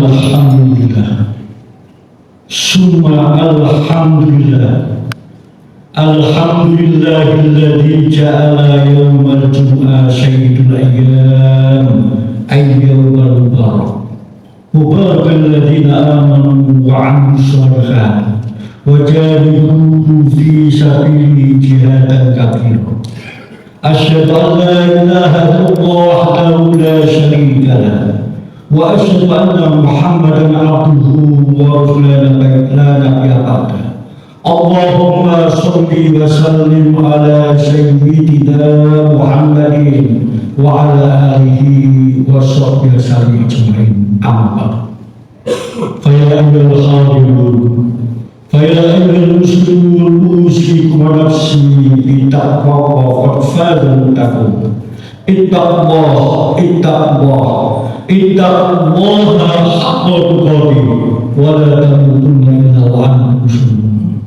Alhamdulillah, summa alhamdulillah, alhamdulillahilladzi ja'ala yawmal jum'ah sayyidul ayyam ayyamul mubarak mubarakal ladzina amanu wa 'amilus shalihat wa jahadu fi sabilihi jihadan katsiran. Asyhadu an la ilaha illallah wahdahu la syarika lahu wa asyhadu anna Muhammadan abduhu wa rasuluhu la nabiyya ba'dahu. Allahumma shalli wa sallim ala sayyidina Muhammadin wa ala alihi wa sahbihi wasallam ajma'in. Amma fa ya ayyuhal hadirin, fa ya ayyuhal muslimun, usikum wa nafsi bi taqwa wa fadhlu taqwa. Ittaqullah, ittaqullah, ittaqullaha haqqa tuqatih wa la tamutunna illa wa antum muslimun.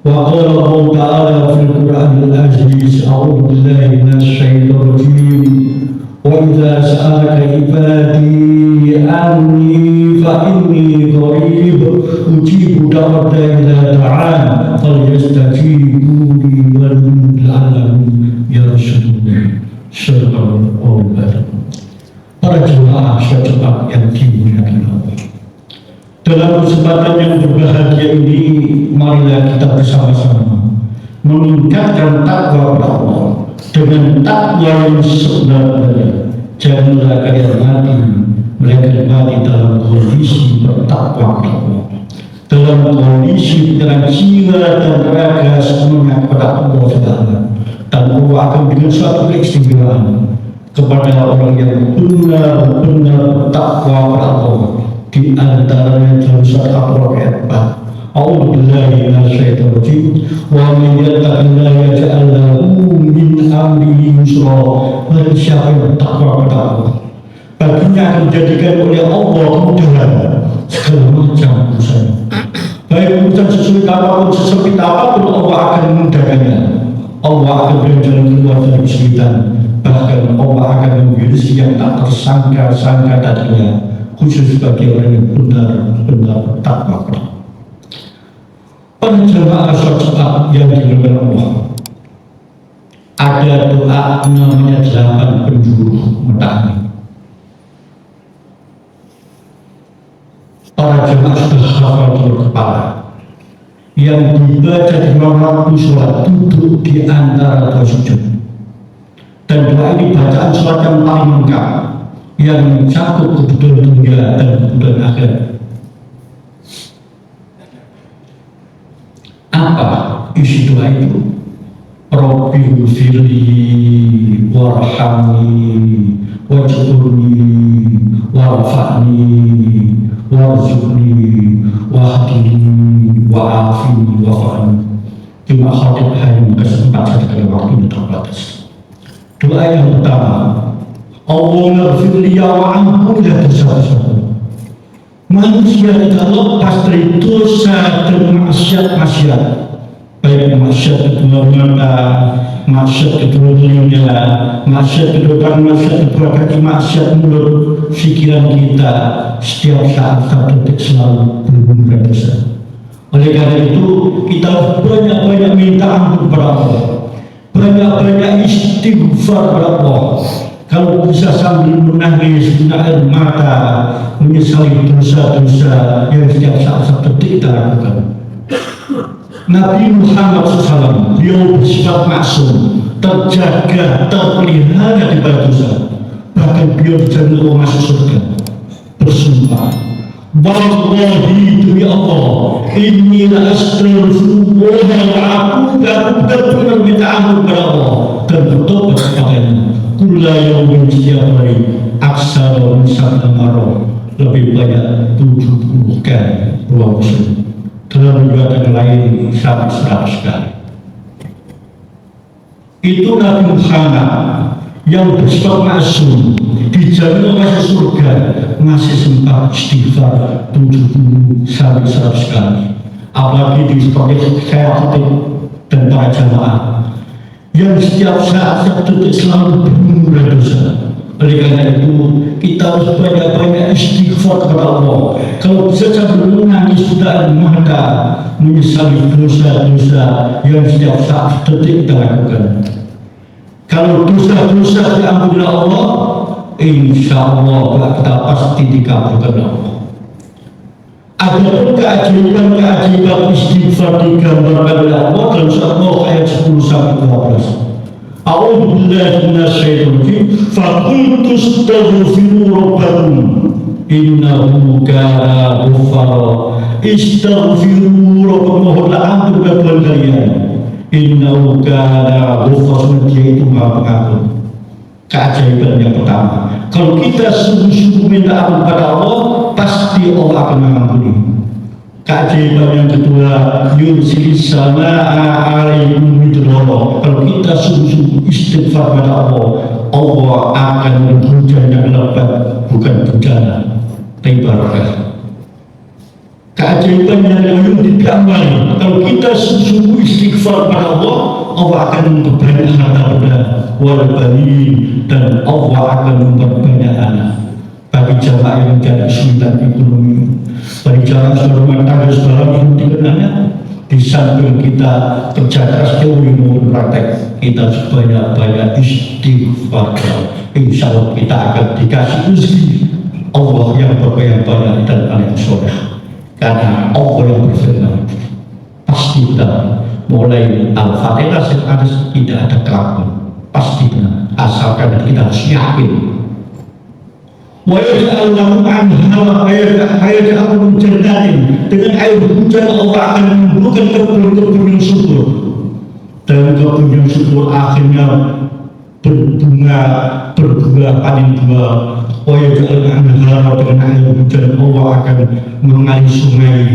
Wa qala Allah ta'ala fil Qur'anil aziz, a'udzu billahi minasy syaithanir rajim. Wa idza sa'alaka ibadi anni fa inni qarib ujibu da'wata ila ta'ala falyastajibu li wa la'allahum yarshudun. Sallallahu alaihi. Para jemaah syariat yang dimuliakan Allah, dalam kesempatan yang berbahagia ini, marilah kita bersama-sama meningkatkan takwa kepada Allah dengan takwa yang sebenarnya. Janganlah kalian mati melainkan mati dalam kondisi bertakwa kepada Allah, dalam kondisi dengan jiwa dan raga semuanya kepada Allah Subhanahu. Dan Allah akan dengan suatu keistimewaan kepada orang yang benar-benar takwa kepada Allah. Di antaranya dalam surat Al-Baqarah ayat 4. A'udzubillahi minasyaitonir rajim. Wa man yattaqillaha yaj'al lahu min amrihi yusra. Barang siapa yang takwa kepada Allah, baginya akan dijadikan oleh Allah kemudahan segala macam urusan. Baik urusan sesulit apapun, sesempit apapun, Allah akan memudahkannya. Allah akan beri jalan keluar dari kesulitan. Bahkan Allah akan memberi rezeki yang tak tersangka-sangka tadinya, khusus bagi orang yang benar-benar takwa kepada Allah. Para jemaah sholat yang dimuliakan Allah, ada doa namanya 8 penjuru mata. Para jemaah sudah hafal di kepala, yang dibaca di waktu sholat duduk di antara dua sujud. Dan doa ini bacaan sholat yang paling lengkap, yang mencakup kebutuhan dunia dan kebutuhan akhirat. Apa isi doa itu? Rabbi ghfirli warhamni wajburni warfa'ni warzuqni wahdini wa'afini wa'afani. Cuma khatib hanya kesempatan sekali waktu yang terbatas. Doa yang pertama, Allahumma ghfirli wa ampunilah dosa-dosaku. Manusia tidak lepas dari dosa dan maksiat-maksiat, baik maksiat kedua mata, maksiat kedua telinga, maksiat kedua tangan, maksiat kedua kaki, maksiat mulut, pikiran kita setiap saat satu detik selalu berhubungan dosa. Oleh karena itu kita banyak-banyak minta ampun kepada Allah, banyak-banyak istighfar kepada Allah. Kalau bisa sambil menangis, menahan mata, menyesali dosa-dosa yang setiap saat satu detik kita lakukan. Nabi Muhammad SAW, beliau bersifat maksum, terjaga, terpelihara di bawah dosa. Bahkan beliau dijamin Allah masuk surga. Bersumpah, wallahi demi Allah, inni la astaghfirullah wa aku benar-benar minta ampun kepada Allah dan bertobat kepadanya. Kulla yawmin setiap hari, aksara min sab'ina marrah, lebih banyak 70 kali. Ruang Muslim dalam riwayat yang lain sampai 100 kali. Itu Nabi Muhammad yang bersifat maksum, dijamin masuk surga, masih sempat istighfar 70 sampai 100 kali. Apalagi di sebagai saya dan para jamaah yang setiap saat satu detik selalu bergumul dosa. Oleh karena itu kita harus banyak-banyak istighfar kepada Allah, sambil menangis sudah maka menyesali dosa-dosa yang setiap saat detik kita lakukan. Kalau dosa-dosa diampuni Allah, insya Allah kita pasti dikabulkan Allah. Adapun keajaiban-keajaiban istighfar digambarkan oleh Allah dalam surat Nuh ayat 10 sampai 12. A'udzu billahi minasyaitonir rajim. Faqul tastaghfiru rabbakum innahu kana ghaffara. Istaghfiru rabbakum, mohonlah ampun bagi kalian. Innahu kana ghaffara, dia itu Maha Pengampun. Keajaiban yang pertama, kalau kita sungguh-sungguh minta ampun pada Allah, pasti Allah akan mengampuni. Keajaiban yang kedua, yursilis samaa'a 'alaikum midrara. Kalau kita sungguh-sungguh istighfar pada Allah, Allah akan hujan yang lebat, bukan bencana, tapi barakah. Keajaiban yang digambar, kalau kita sungguh-sungguh istighfar pada Allah, Allah akan memperbanyak harta benda wal banin, dan Allah akan memperbanyak anak. Bagi jamaah yang menjadi kesulitan ekonomi, bagi jamaah rumah tangga sebarang dengan anak, di samping kita kerja keras teori maupun praktek, kita sebanyak-banyak istighfar. Insya Allah kita akan dikasih rezeki Allah yang berkah banyak dan paling soleh. Karena Allah yang berfirman, pasti kita mulai Al-Fatihah tidak ada keraguan, pasti benar, asalkan kita harus yakin. Wa yaj'alnahu anhara ayat'alun jannatin, dengan air hujan Allah akan menumbuhkan kebun-kebun yang subur, dan kebun yang subur akhirnya berbunga, berbuah, panen buah. Wa yaj'alnahu anhara, dengan air hujan Allah akan mengalir sungai,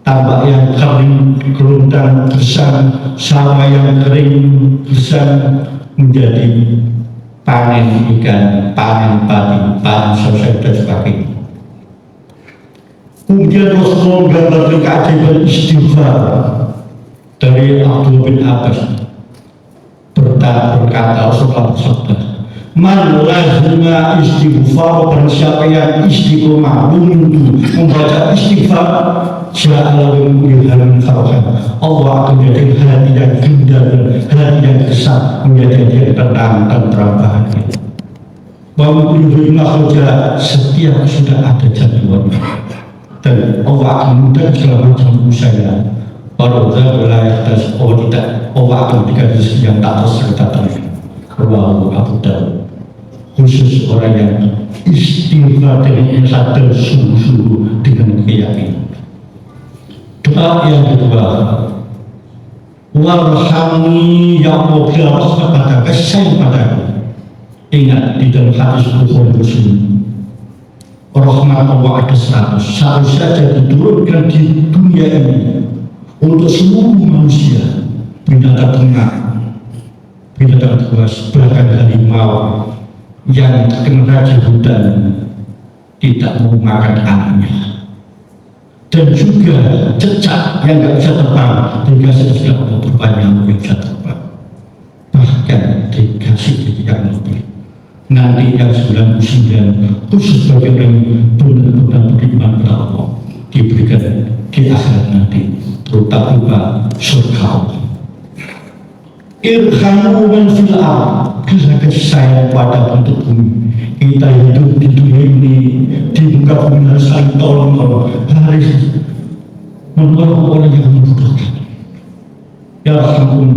tambak yang kering kerontang gersang, sawah yang kering gersang menjadi panen ikan, panen padi, panen sosial dan sebagainya. Kemudian Rasulullah menggambarkan keajaiban istighfar dari Abdullah bin Abbas. Berkata Rasulullah bersabda, man lazima istighfar, barang siapa yang istiqomah menunggu membaca istighfar, ja'alahu min farhan, Allah akan menjadikan hati yang indah dan hati yang kesat, menjadikan dia tenang dan bahagia. Bahwa saja setiap sudah ada jadwalnya, dan Allah akan mudah segala macam usaha. Walau wilayah dan tidak, Allah akan berikan rezeki yang tak terserta Rawahu Abu Dawud. Khusus orang yang istighfar dengan sadar sungguh-sungguh dengan keyakinan. Doa yang kedua, warhamni ya Allah, bila rahmat pada kasih padaku. Ingat di dalam hadis Bukhari Muslim, rahmat Allah ada 100, satu saja diturunkan di dunia ini untuk seluruh manusia, binatang ternak, binatang buas, bahkan harimau yang terkena rajin hutan tidak mau makan anaknya, dan juga cecak yang tidak bisa terbang dikasih tidak mau berbanyak yang bisa terbang, bahkan dikasih yang lebih. Nanti yang 99 khusus bagi orang yang benar-benar beriman kepada Allah diberikan di akhirat nanti, terutama surga Allah. Irhamu man fil ardh, berilah kasih sayang pada penduduk bumi. Kita hidup di dunia ini, di muka bumi harus saling tolong, harus menolong orang yang membutuhkan. Ya Rahman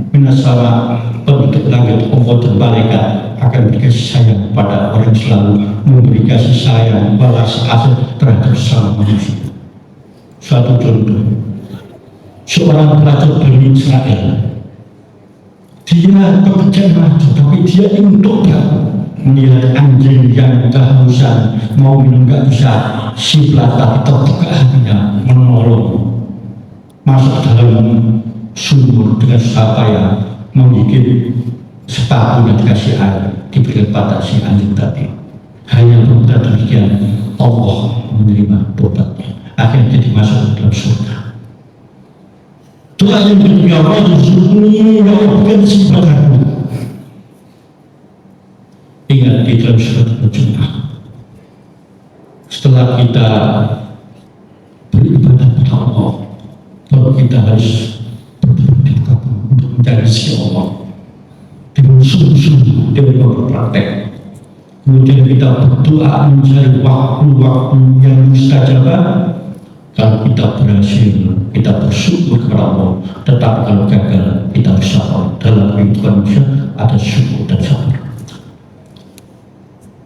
minasala, penduduk langit Allah dan malaikat akan dikasih sayang pada orang yang selalu memberi kasih sayang, balas kasih terhadap sesama manusia. Suatu contoh, seorang pelajar dari Israel, dia pekerjaan rajin, tapi dia ingin tobat. Melihat anjing yang kehausan mau minum gak bisa, si pelajar terbuka hatinya menolong, masuk dalam sumur dengan siapa yang menggigit sepatu dan dikasih air, diberikan pada si anjing tadi. Hanya berbuat demikian, Allah menerima tobatnya, akhirnya dia masuk dalam surga. Doa yang kedua, warzuqni ya Allah padaku. Ingat di dalam surat Al-Jumu'ah, setelah kita Allah. Kalau kita harus berdekat untuk mencari si Allah dengan sungguh-sungguh dengan berpraktek. Kemudian kita berdoa mencari waktu-waktu yang mustajabah. Kalau kita berhasil, kita bersyukur kepada Allah. Tetapi kalau gagal, kita bersabar. Dalam kehidupan manusia ada syukur dan sabar.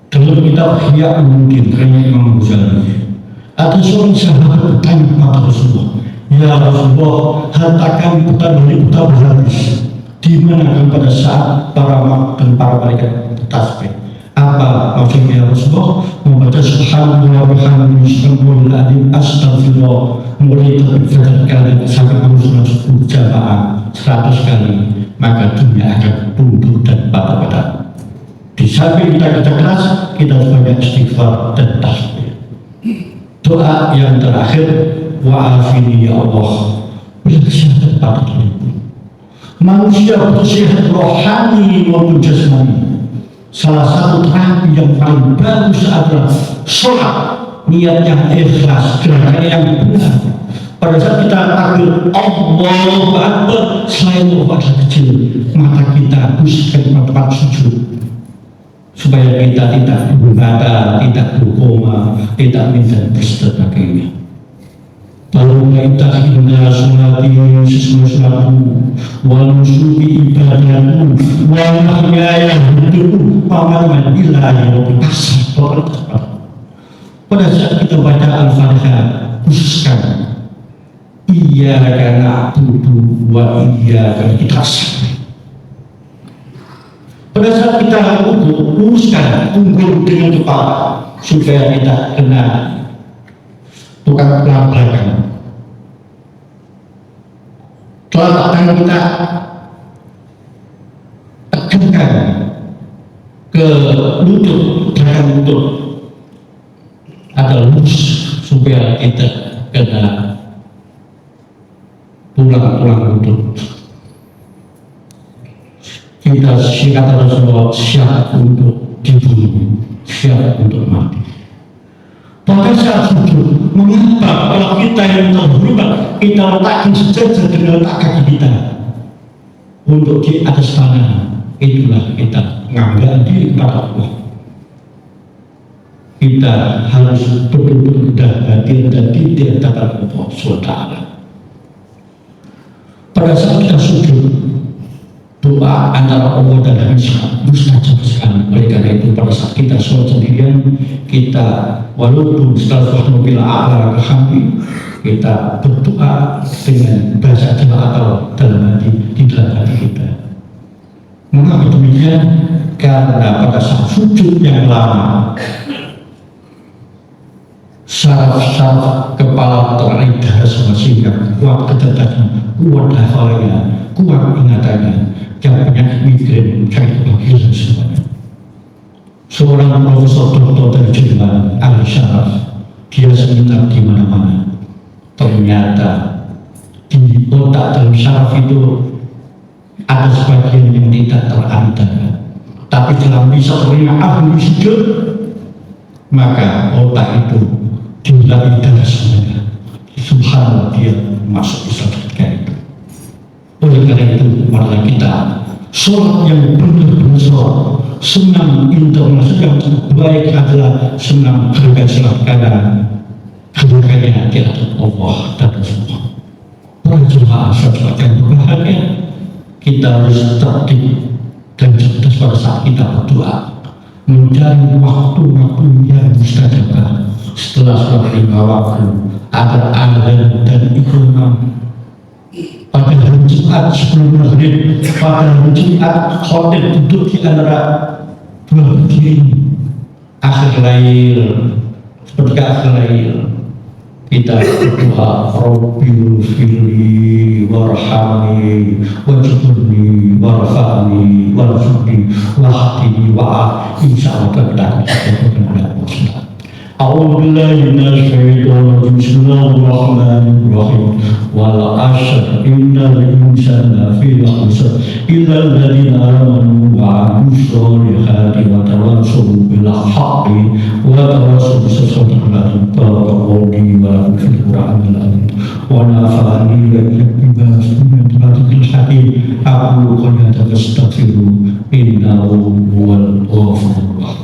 Dalam kitab Ihya Ulumuddin karya Imam Ghazali, ada seorang sahabat bertanya kepada Rasulullah, ya Rasulullah, harta kami putar habis. Di mana kan pada saat para mak dan para malaikat bertasbih? Apa maksudnya Rasulullah? Membaca subhanallah wa bihamdihi subhanallahil astaghfirullah mulai terberat kali sampai harus masuk jamaah 100 kali, maka dunia akan tunduk dan patah. Di samping kita kerja keras, kita harus banyak istighfar dan tasbih. Doa yang terakhir, wa'afini ya Allah, beri kesehatan pada diriku. Manusia butuh sehat rohani maupun jasmani. Salah satu terapi yang paling bagus adalah sholat, niat yang ikhlas, gerakan yang benar. Pada saat kita takbir Allahu Akbar, selain Allah kecil, mata kita pusatkan pada tempat sujud, supaya kita tidak berbata, tidak berkoma, tidak minta sebagainya. Lalu kita hina sholati sesuatu wal nusuki ibadatu wal mahyaya hidupku paman ilahi wa kasih. Pada saat kita baca Al-Fatihah, khususkan iyyaka na'budu wa iyyaka nasta'in. Pada saat kita luruskan unggul dengan kepala supaya tidak kena tukang belakang. Telapak kita tekankan ke lutut, belakang lutut ada lurus supaya tidak kena tulang lutut. Kita siap Rasulullah, siap untuk dibunuh, siap untuk mati. Pada saat sujud, mengapa kalau kita yang terhormat, kita letakkan sejajar dengan letak kaki kita untuk di atas tanah, itulah kita mengangkat diri kepada Allah. Kita harus betul-betul hadir dan di hadapan Allah SWT. Pada saat kita sujud, doa antara Allah dan manusia mustajab sekali. Oleh karena itu pada saat kita sholat sendirian, kita walaupun setelah mobil a'la kami, kita berdoa dengan bahasa Jawa atau dalam hati, di dalam hati kita. Mengapa demikian? Karena pada saat sujud yang lama, saraf-saraf kepala teraih darah sehingga kuat kedatangan, kuat hafalannya, kuat ingatannya. Yang penyakit migrain, sakit kebagian semuanya. Seorang profesor doktor dari Jerman, ahli saraf, dia seminar di mana-mana. Ternyata di otak dalam saraf itu ada sebagian yang tidak terantara. Tapi dalam bisa terima ahli hidup, maka otak itu dilalui darah semuanya. Subhanallah, dia masuk Islam ketika itu. Oleh karena itu, marilah kita sholat yang benar-benar sholat. Senam internasional yang terbaik adalah senam gerakan sebelah kanan, gerakannya di atas Allah dan Rasulullah. Para jemaah sahabat yang berbahagia, kita harus tertib dan cerdas pada saat kita berdoa, mencari waktu-waktu yang mustajabah. Setelah sholat 5 waktu, agar azan dan iqamah. Pada hari Jumat sebelum maghrib, pada hari Jumat khotib duduk di antara dua berdiri. Akhir lail, seperti akhir lail, kita berdoa Rabbi firli warhamni wajburni warfa'ni warzuqni wahdini wa'af. Insyaallah kita akan berdoa. A'udzu billahi minasyaitonir rajim. Bismillahirrahmanirrahim. Wal 'ashr innal insana fi khusr illa alladziina aamanu wa 'amilus solihati wa tawassaw bil haqqi wa tawassaw sesuatu yang terkoni dalam Al-Quran al-Azim wa nafa'ani bima fihi hakim aku qad astaghfiru innahu huwal ghafurur rahim.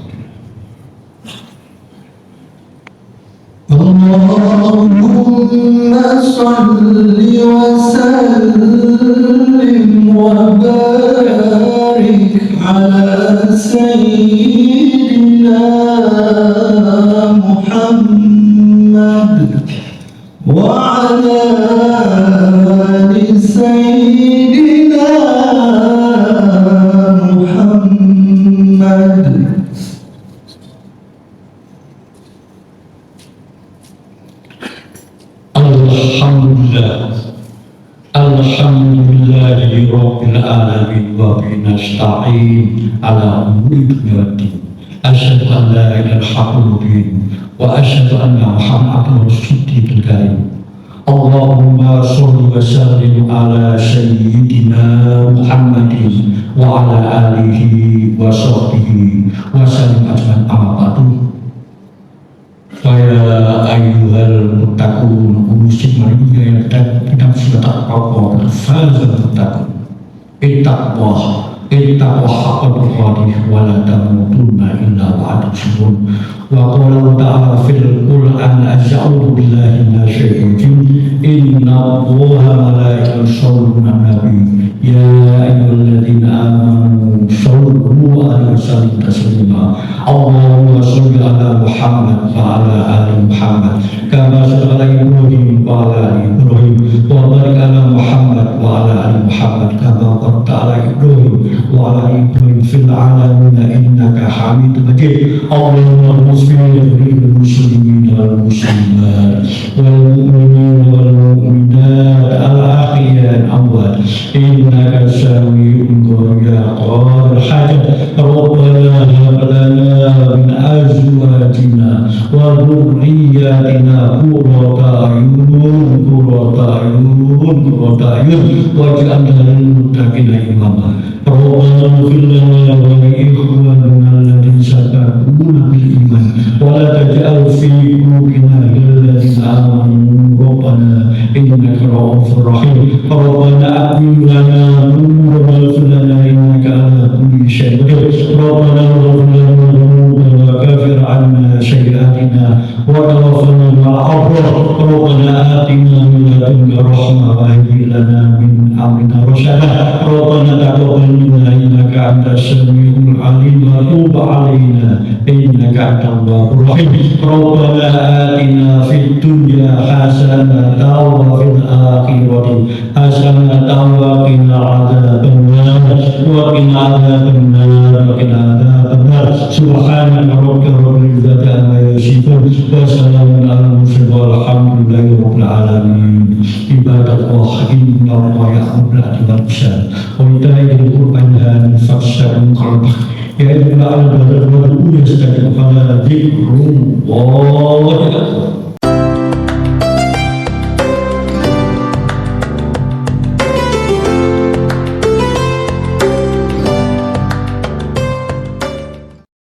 Allahumma salli wa sallim wa barik ala sayyidina Muhammad wa ala ali sayyidina Muhammad. Alhamdulillahi Rabbil Alamin wa bihi nasta'in ala umuri dunya waddin. Asyhadu an la ilaha illallah wa asyhadu anna Muhammadan rasulul karim. Allahumma sholli wa sallim ala sayyidina Muhammadin wa ala alihi wa sahbihi wa sallim ajmain, amma ba'du. Faya ayyuhal muttaqun urusin manusia yang kita sudah takwa fazal muttaqun ittaqwa haqqa tuqatih wa la tamutunna illa wa antum muslimun. Wa qala ta'ala fil Qur'an a'udzu billahi minasy syaitonir rajim inna Allaha malaikatahu yusholluna 'alan nabi ya ayyuhalladzina amanu shollu 'alaihi wa sallimu taslima. Allahumma sholli ala Muhammad wa ala ali Muhammad kama shallaita ala Ibrahim wa ala ali Ibrahim wa barik ala Muhammad wa ala ali Muhammad kama barakta ala Ibrahim wa ala ali Ibrahim fil alamin innaka Hamidum Majid. Allahumma muslimin wal muslimat wal mu'minin wal mu'minat al ahya wal amwat innaka sami'un qaribun hajat. Rabbana hab lana min azwajina wa dhurriyyatina qurrata a'yun waj'alna lil muttaqina imama. Rabbana ighfir lana wa li ikhwanina alladhina sabaquna bil iman wa la taj'al fi qulubina ghillan lil amanu rabbana innaka ra'ufur rahim. Rabbana aqim lana nuran waghfir lana innaka ala kulli shay'in qadir. Rabbana ighfir lana dhunubana wa kaffir 'anna sayyi'atina wa tawaffana ma'al abrar. Rabbana atina min ladunka rahmah wa hayyi lana min amrina rashada. Rabbana taqabbal minna innaka antas samiul alim wa tub 'alaina innaka antat tawwabur rahim. Rabbana atina fid dunya hasanatan wa fil akhirati hasanatan wa qina adzabannar wa qina adzabannar wa qina adzabannar. Subhana rabbika rabbil izzati amma yasifun wa salamun alal mursalin walhamdulillahi rabbil alamin. Ibadallah inna Allah ya'muru bil 'adli wal ihsan wa ita'i dzil qurba wa yanha 'anil fahsya'i wal munkar wa ya'muru bil 'adli wal ihsan wa ita'i dzil qurba.